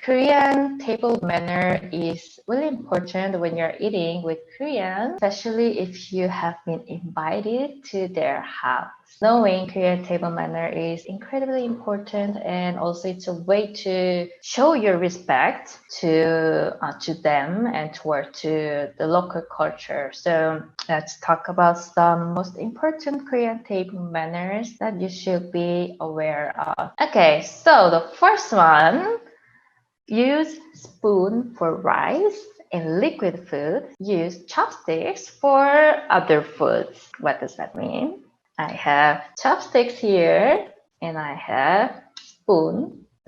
Korean table manner is really important when you're eating with Koreans, especially if you have been invited to their house. Knowing Korean table manner is incredibly important, and also it's a way to show your respect to them and to the local culture. So let's talk about some most important Korean table manners that you should be aware of. Okay, so the first one, use spoon for rice and liquid food. Use chopsticks for other foods. What does that mean? I have chopsticks here and I have a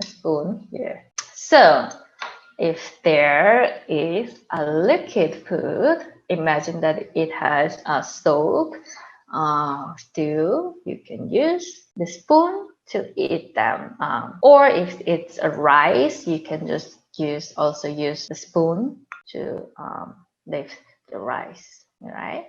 spoon here. So if there is a liquid food, imagine that it has a soup, stew, you can use the spoon to eat them. Or if it's a rice, you can just also use the spoon to lift the rice, right?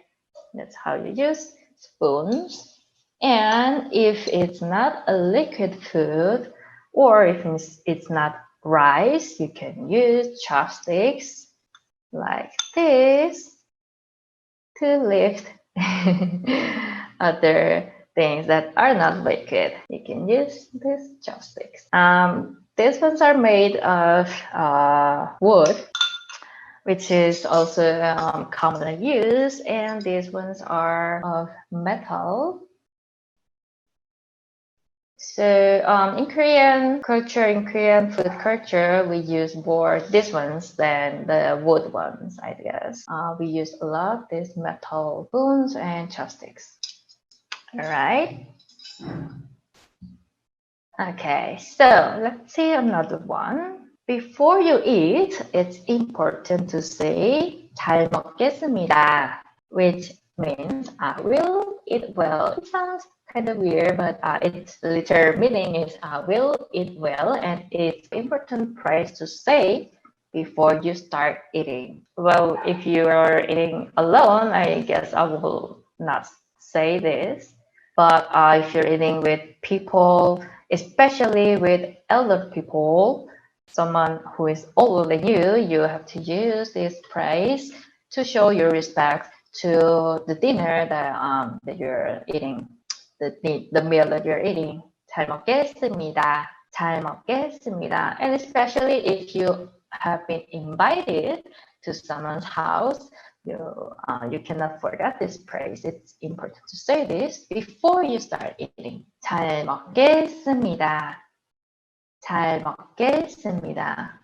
That's how you use spoons. And if it's not a liquid food, or if it's not rice, you can use chopsticks like this to lift other things that are not liquid. You can use these chopsticks. These ones are made of wood, which is also commonly used, and these ones are of metal. So in Korean culture, in Korean food culture, we use more these ones than the wood ones, I guess. We use a lot these metal spoons and chopsticks. All right. Okay, so let's see another one. Before you eat, it's important to say 잘 먹겠습니다, which means I will eat well. It sounds kind of weird, but its literal meaning is I will eat well, and it's important phrase to say before you start eating. Well, if you are eating alone, I guess I will not say this. But if you're eating with people, especially with elder people, someone who is older than you have to use this phrase to show your respect to the dinner that you're eating, the meal that you're eating. 잘 먹겠습니다. 잘 먹겠습니다. And especially if you have been invited to someone's house, you cannot forget this phrase. It's important to say this before you start eating. 잘 먹겠습니다. 잘 먹겠습니다.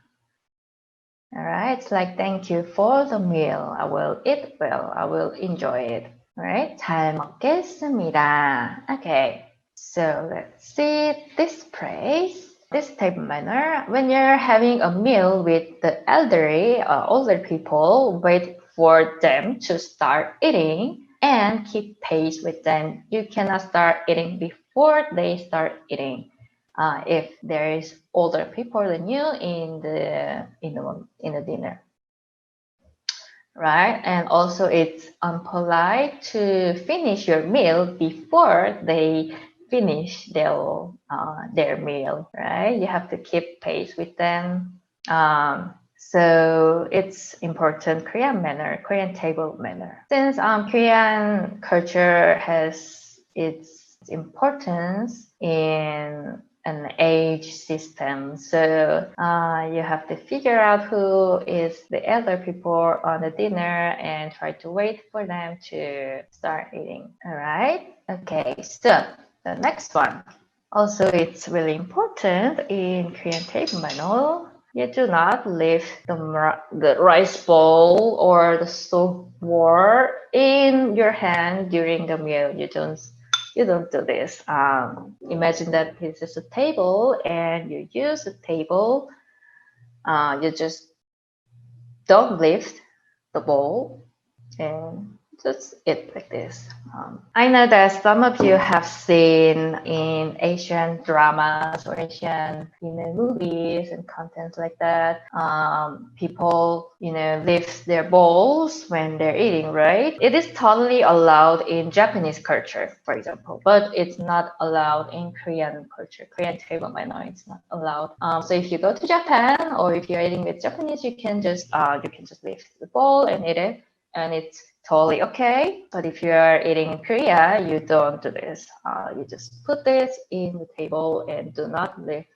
All right, it's like thank you for the meal. I will eat well. I will enjoy it. All right, 잘 먹겠습니다. Okay, so let's see this phrase. This type of manner. When you're having a meal with the elderly, older people, wait for them to start eating and keep pace with them. You cannot start eating before they start eating. If there is older people than you in the dinner, right? And also, it's impolite to finish your meal before they finish their meal, right? You have to keep pace with them. So it's important Korean manner, Korean table manner. Since Korean culture has its importance in an age system, so you have to figure out who is the elder people on the dinner and try to wait for them to start eating. All right. Okay. So the next one. Also, it's really important in Korean table manner. You do not leave the rice bowl or the soup bowl in your hand during the meal. You don't do this. Imagine that this is a table and you use the table. You just don't lift the bowl and just eat like this. I know that some of you have seen in Asian dramas or Asian, movies and contents like that. People, lift their bowls when they're eating, right? It is totally allowed in Japanese culture, for example, but it's not allowed in Korean culture. Korean table manner, it's not allowed. So if you go to Japan or if you're eating with Japanese, you can just lift the bowl and eat it, and it's totally okay. But if you're eating in Korea, you don't do this. You just put this in the table and do not lift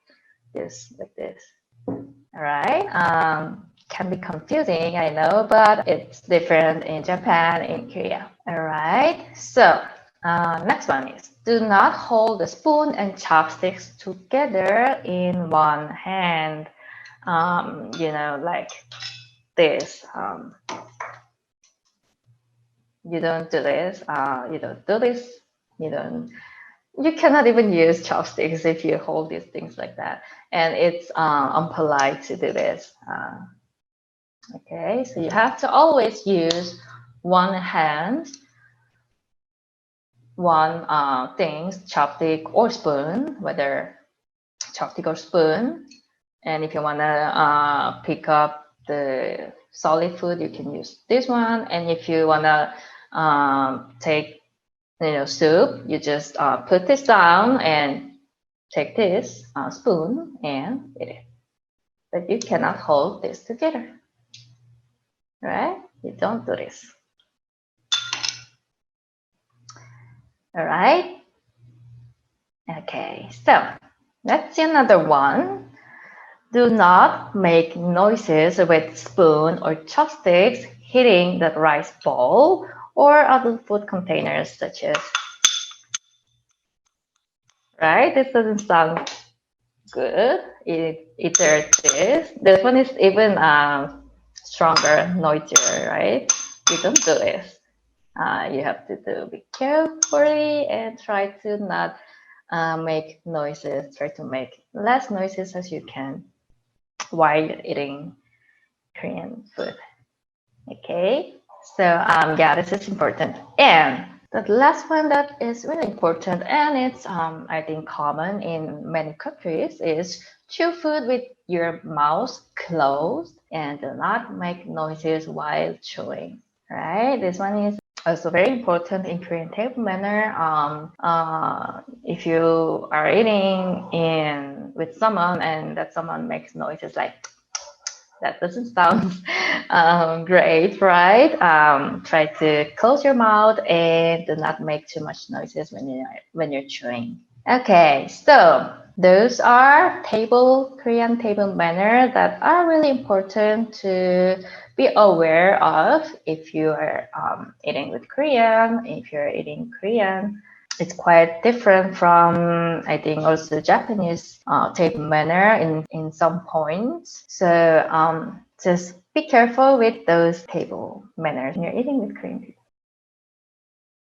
this like this. All right. Can be confusing, I know, but it's different in Japan and Korea. All right. So next one is do not hold the spoon and chopsticks together in one hand. Like this. You don't do this. You don't do this. You cannot even use chopsticks if you hold these things like that. And it's impolite to do this. Okay, so you have to always use one hand, one thing, chopstick or spoon, whether chopstick or spoon. And if you want to pick up the solid food, you can use this one. And if you want to take soup, you just put this down and take this spoon and eat it. But you cannot hold this together, right? You don't do this. All right. Okay, so let's see another one. Do not make noises with spoon or chopsticks hitting the rice bowl or other food containers such as, right? This doesn't sound good. Either this one is even stronger, noisier, right? You don't do this. You have to be carefully and try to not make noises. Try to make less noises as you can while eating Korean food. Okay, so yeah, this is important. And the last one that is really important, and it's I think common in many countries, is chew food with your mouth closed and do not make noises while chewing. Right? This one is also very important in Korean table manner. If you are eating with someone and that someone makes noises like that doesn't sound great, right? Try to close your mouth and do not make too much noises when you're chewing. Okay, so those are Korean table manner that are really important to be aware of if you are eating with Korean, if you're eating Korean. It's quite different from, I think, also Japanese table manner in some points. So just be careful with those table manners when you're eating with Korean people.